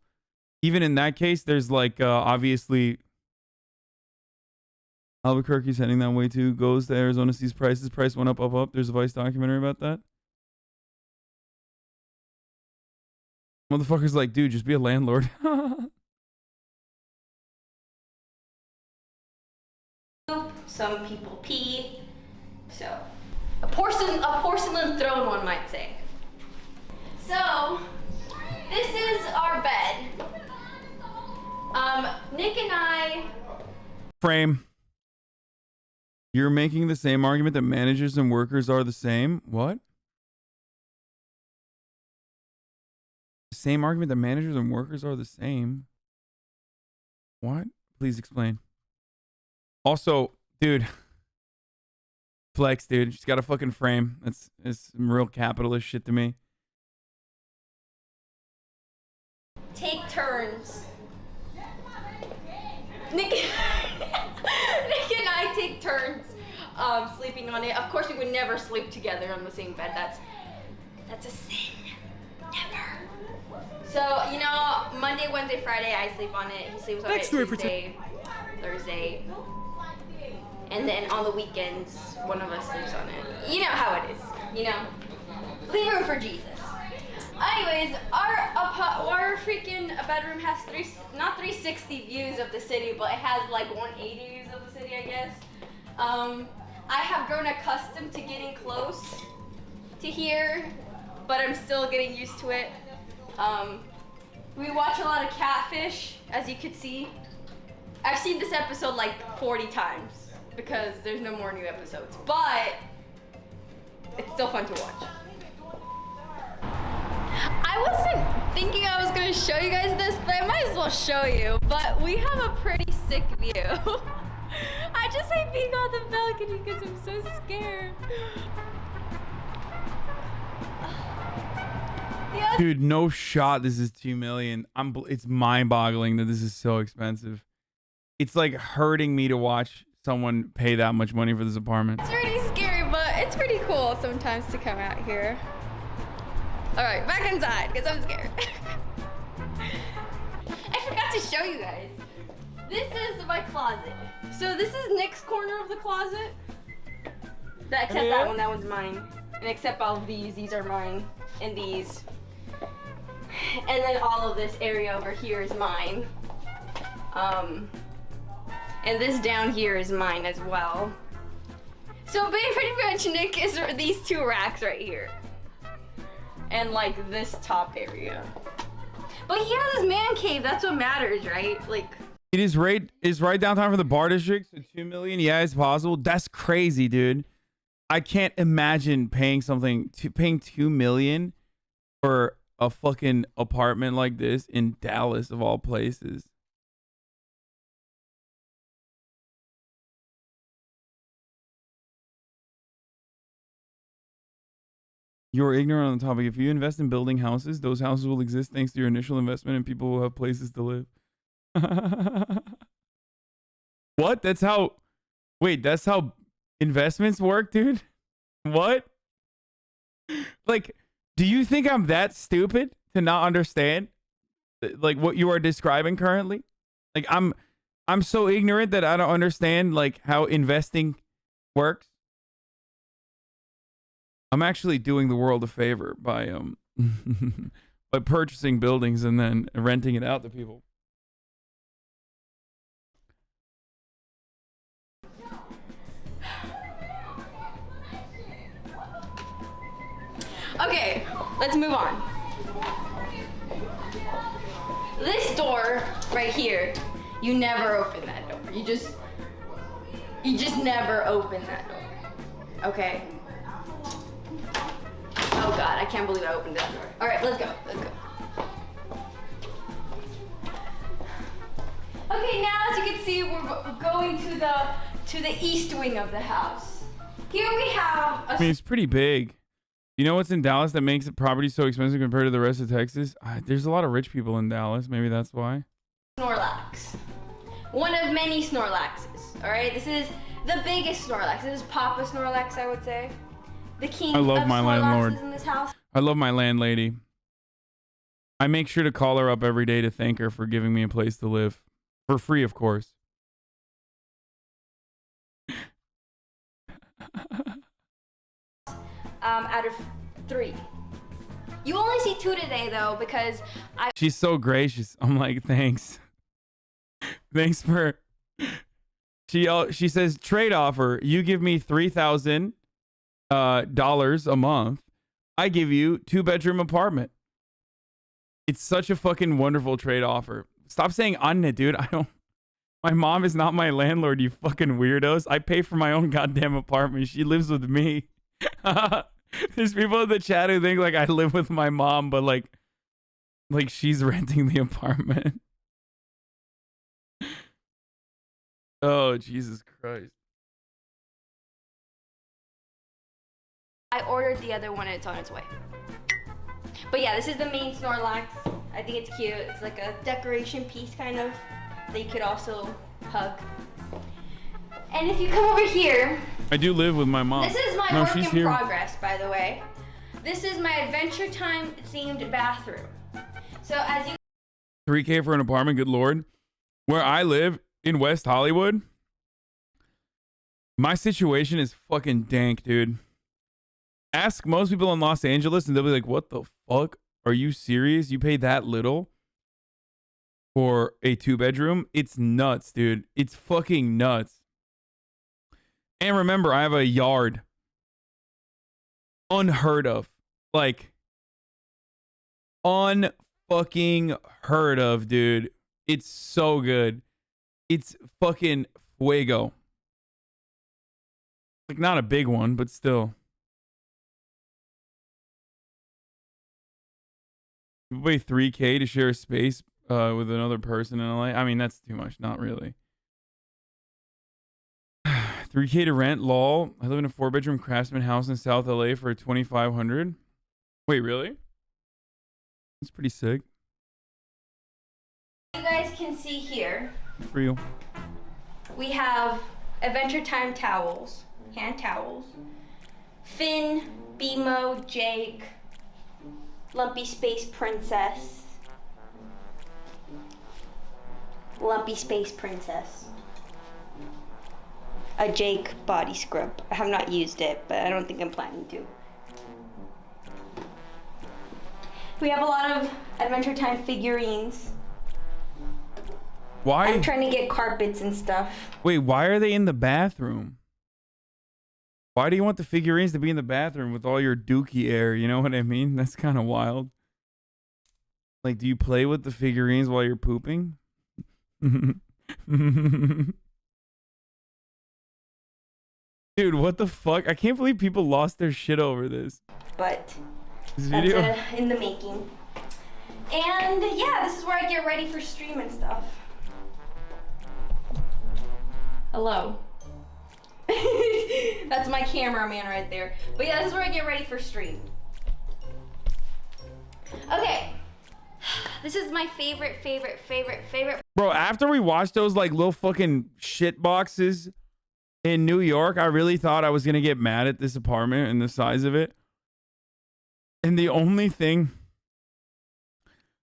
Speaker 1: Even in that case, there's like obviously Albuquerque's heading that way too. Goes to Arizona, sees prices. Price went up, up, up. There's a Vice documentary about that. Motherfucker's like, dude, just be a landlord.
Speaker 7: Some people pee. So, a porcelain throne, one might say. So, this is our bed. Nick and I...
Speaker 1: Frame. You're making the same argument that managers and workers are the same? What? Same argument that managers and workers are the same? What? Please explain. Also, dude. Flex, dude. She's got a fucking frame. It's some real capitalist shit to me.
Speaker 7: Take turns. Nick and I take turns sleeping on it. Of course, we would never sleep together on the same bed. That's a sin. Never. So, Monday, Wednesday, Friday, I sleep on it. He sleeps on it Tuesday, Thursday. And then on the weekends, one of us sleeps on it. You know how it is, Leave room for Jesus. Anyways, our freaking bedroom has not 360 views of the city, but it has like 180 views of the city, I guess. I have grown accustomed to getting close to here, but I'm still getting used to it. We watch a lot of Catfish, as you could see. I've seen this episode like 40 times because there's no more new episodes, but it's still fun to watch. I wasn't thinking I was gonna show you guys this, but I might as well show you. But we have a pretty sick view. I just hate being on the balcony because I'm so scared. Yeah.
Speaker 1: Dude, no shot. This is 2 million. It's mind-boggling that this is so expensive. It's like hurting me to watch someone pay that much money for this apartment.
Speaker 7: It's pretty scary, but it's pretty cool sometimes to come out here. All right, back inside because I'm scared. I forgot to show you guys. This is my closet. So this is Nick's corner of the closet. Except that one, that one's mine. And except all of these are mine. And these. And then all of this area over here is mine. And this down here is mine as well. So pretty much Nick is these two racks right here. And like this top area. But he has his man cave, that's what matters, right? Like
Speaker 1: It is right downtown for the bar district, so 2 million. Yeah, it's possible. That's crazy, dude. I can't imagine paying 2 million for a fucking apartment like this in Dallas of all places. You're ignorant on the topic. If you invest in building houses, those houses will exist thanks to your initial investment and people will have places to live. What? That's how investments work, dude? What? Like, do you think I'm that stupid to not understand like what you are describing currently? Like I'm so ignorant that I don't understand like how investing works. I'm actually doing the world a favor by by purchasing buildings and then renting it out to people.
Speaker 7: okay, let's move on. This door right here, you never open that door. You just never open that door. Okay? Oh God, I can't believe I opened that door. All right, let's go. Okay, now as you can see, we're going to the east wing of the house. Here we have
Speaker 1: I mean, it's pretty big. You know what's in Dallas that makes the property so expensive compared to the rest of Texas? There's a lot of rich people in Dallas. Maybe that's why.
Speaker 7: Snorlax. One of many Snorlaxes. All right, this is the biggest Snorlax. This is Papa Snorlax, I would say. The king
Speaker 1: I love
Speaker 7: of
Speaker 1: my landlord.
Speaker 7: in this house.
Speaker 1: I love my landlady. I make sure to call her up every day to thank her for giving me a place to live. For free, of course.
Speaker 7: Out of 3. You only see 2 today though because
Speaker 1: She's so gracious. I'm like, thanks. Thanks for. She says trade offer. You give me $3,000 a month. I give you 2-bedroom apartment. It's such a fucking wonderful trade offer. Stop saying Anna, dude. My mom is not my landlord, you fucking weirdos. I pay for my own goddamn apartment. She lives with me. There's people in the chat who think like I live with my mom, but like she's renting the apartment. Oh, Jesus Christ.
Speaker 7: I ordered the other one and it's on its way. But yeah, this is the main Snorlax. I think it's cute. It's like a decoration piece kind of that you could also hug. And if you come over here,
Speaker 1: I do live with my mom.
Speaker 7: this is my work in progress, by the way. This is my Adventure Time themed bathroom. So as you
Speaker 1: $3K for an apartment, good lord. Where I live in West Hollywood, my situation is fucking dank, dude. Ask most people in Los Angeles and they'll be like, what the fuck are you serious? You pay that little for a 2-bedroom? It's nuts, dude. It's fucking nuts. And remember, I have a yard. Unheard of. Like, unfucking heard of, dude. It's so good. It's fucking fuego. Like, not a big one, but still. You pay $3K to share a space with another person in LA. I mean, that's too much. Not really. $3K to rent, lol. I live in a 4-bedroom craftsman house in South LA for $2,500. Wait, really? That's pretty sick.
Speaker 7: You guys can see here.
Speaker 1: For you.
Speaker 7: We have Adventure Time towels, hand towels. Finn, BMO, Jake, Lumpy Space Princess. Lumpy Space Princess. A Jake body scrub. I have not used it, but I don't think I'm planning to. We have a lot of Adventure Time figurines.
Speaker 1: Why?
Speaker 7: I'm trying to get carpets and stuff.
Speaker 1: Wait, why are they in the bathroom? Why do you want the figurines to be in the bathroom with all your dookie air? You know what I mean? That's kind of wild. Like, do you play with the figurines while you're pooping? Dude, what the fuck? I can't believe people lost their shit over this.
Speaker 7: But
Speaker 1: This
Speaker 7: that's
Speaker 1: video.
Speaker 7: in the making. And yeah, this is where I get ready for stream and stuff. Hello. That's my cameraman right there. But yeah, this is where I get ready for stream. Okay. This is my favorite.
Speaker 1: Bro, after we watched those like little fucking shit boxes in New York, I really thought I was gonna get mad at this apartment and the size of it. And the only thing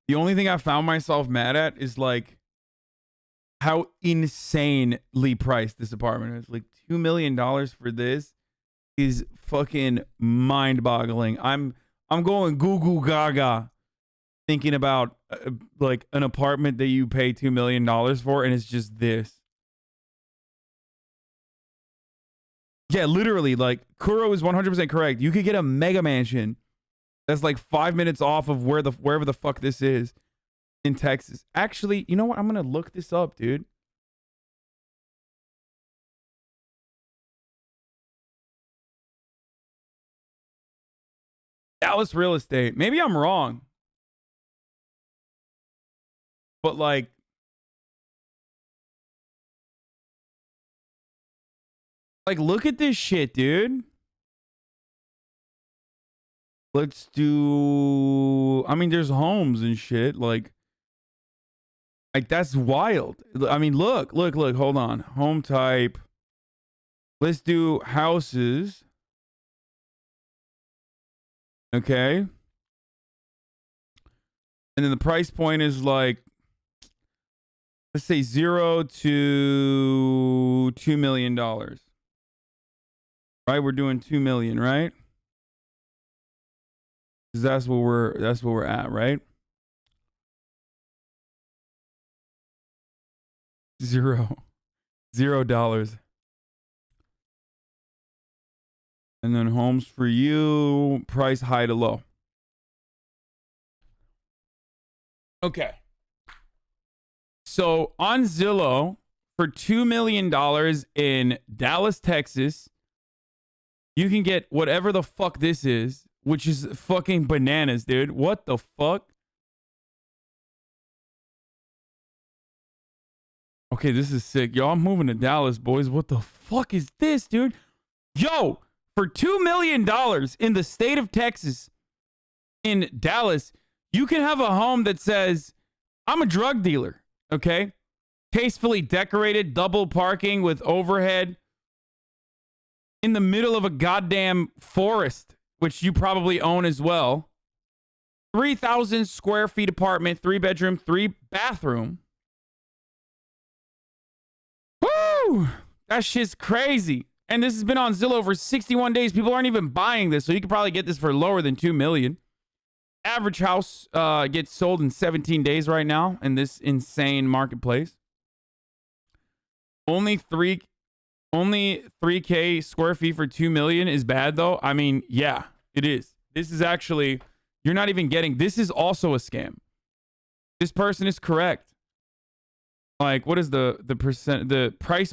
Speaker 1: I found myself mad at is like how insanely priced this apartment is. Like $2 million for this is fucking mind-boggling. I'm going goo goo gaga thinking about like an apartment that you pay $2 million for, and it's just this. Yeah, literally, like Kuro is 100% correct. You could get a mega mansion that's like 5 minutes off of wherever the fuck this is in Texas. Actually, you know what? I'm gonna look this up, dude. Dallas real estate. Maybe I'm wrong. But like, look at this shit, dude. Let's do, I mean, there's homes and shit. Like that's wild. I mean, look, hold on. Home type. Let's do houses. Okay. And then the price point is like, let's say 0 to $2 million. Right? We're doing 2 million, right? Because that's what we're at, right? $0. And then homes for you, price high to low. Okay. So on Zillow, for $2 million in Dallas, Texas, you can get whatever the fuck this is, which is fucking bananas, dude. What the fuck? Okay, this is sick. Yo, I'm moving to Dallas, boys. What the fuck is this, dude? Yo, for $2 million in the state of Texas, in Dallas, you can have a home that says, I'm a drug dealer, okay? Tastefully decorated, double parking with overhead in the middle of a goddamn forest, which you probably own as well. 3,000 square feet apartment, 3-bedroom, 3-bathroom. Woo! That shit's crazy. And this has been on Zillow for 61 days. People aren't even buying this, so you could probably get this for lower than $2 million. Average house gets sold in 17 days right now in this insane marketplace. Only 3K square feet for 2 million is bad though. I mean, yeah, it is. This is actually, you're not even getting, this is also a scam. This person is correct. Like, what is the price